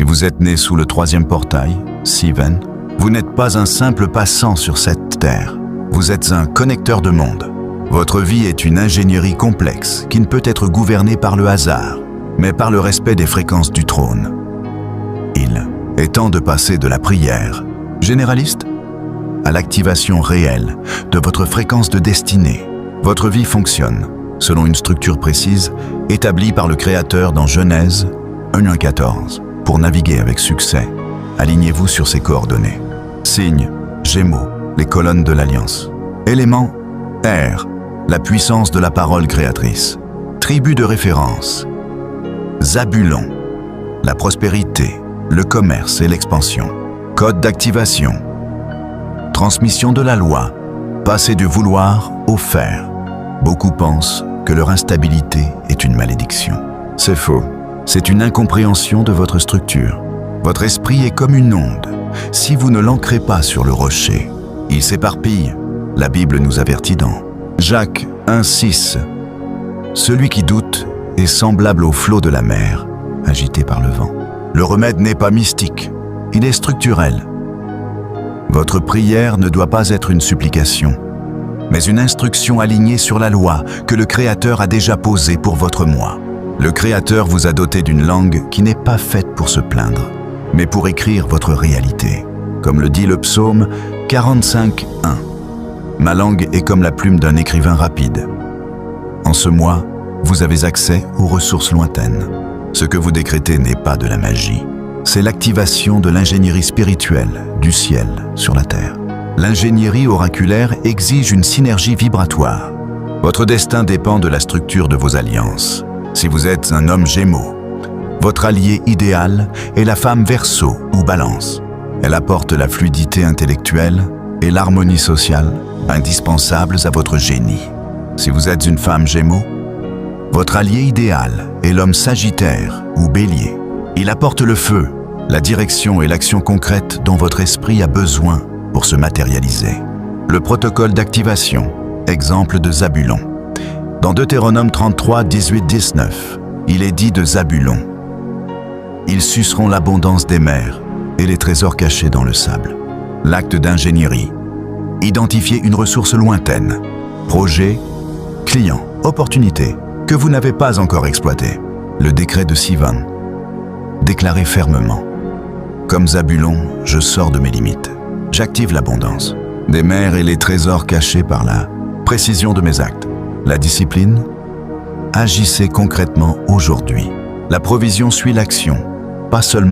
Si vous êtes né sous le troisième portail, Sivan, vous n'êtes pas un simple passant sur cette terre. Vous êtes un connecteur de monde. Votre vie est une ingénierie complexe qui ne peut être gouvernée par le hasard, mais par le respect des fréquences du trône. Il est temps de passer de la prière généraliste à l'activation réelle de votre fréquence de destinée. Votre vie fonctionne selon une structure précise établie par le Créateur dans Genèse 1:14. Pour naviguer avec succès, alignez-vous sur ces coordonnées. Signe, Gémeaux, les colonnes de l'Alliance. Élément, Air, la puissance de la parole créatrice. Tribu de référence, Zabulon, la prospérité, le commerce et l'expansion. Code d'activation, transmission de la loi, passer du vouloir au faire. Beaucoup pensent que leur instabilité est une malédiction. C'est faux. C'est une incompréhension de votre structure. Votre esprit est comme une onde. Si vous ne l'ancrez pas sur le rocher, il s'éparpille. La Bible nous avertit dans Jacques 1:6. Celui qui doute est semblable au flot de la mer, agité par le vent. Le remède n'est pas mystique, il est structurel. Votre prière ne doit pas être une supplication, mais une instruction alignée sur la loi que le Créateur a déjà posée pour votre moi. Le Créateur vous a doté d'une langue qui n'est pas faite pour se plaindre, mais pour écrire votre réalité. Comme le dit le psaume 45:1. Ma langue est comme la plume d'un écrivain rapide. En ce mois, vous avez accès aux ressources lointaines. Ce que vous décrétez n'est pas de la magie. C'est l'activation de l'ingénierie spirituelle du ciel sur la terre. L'ingénierie oraculaire exige une synergie vibratoire. Votre destin dépend de la structure de vos alliances. Si vous êtes un homme Gémeaux, votre allié idéal est la femme Verseau ou Balance. Elle apporte la fluidité intellectuelle et l'harmonie sociale indispensables à votre génie. Si vous êtes une femme Gémeaux, votre allié idéal est l'homme Sagittaire ou Bélier. Il apporte le feu, la direction et l'action concrète dont votre esprit a besoin pour se matérialiser. Le protocole d'activation, exemple de Zabulon. Dans Deutéronome 33, 18-19, il est dit de Zabulon: ils suceront l'abondance des mers et les trésors cachés dans le sable. L'acte d'ingénierie. Identifier une ressource lointaine, projet, client, opportunité que vous n'avez pas encore exploité. Le décret de Sivan. Déclarer fermement: comme Zabulon, je sors de mes limites. J'active l'abondance des mers et les trésors cachés par la précision de mes actes. La discipline. Agissez concrètement aujourd'hui. La provision suit l'action, pas seulement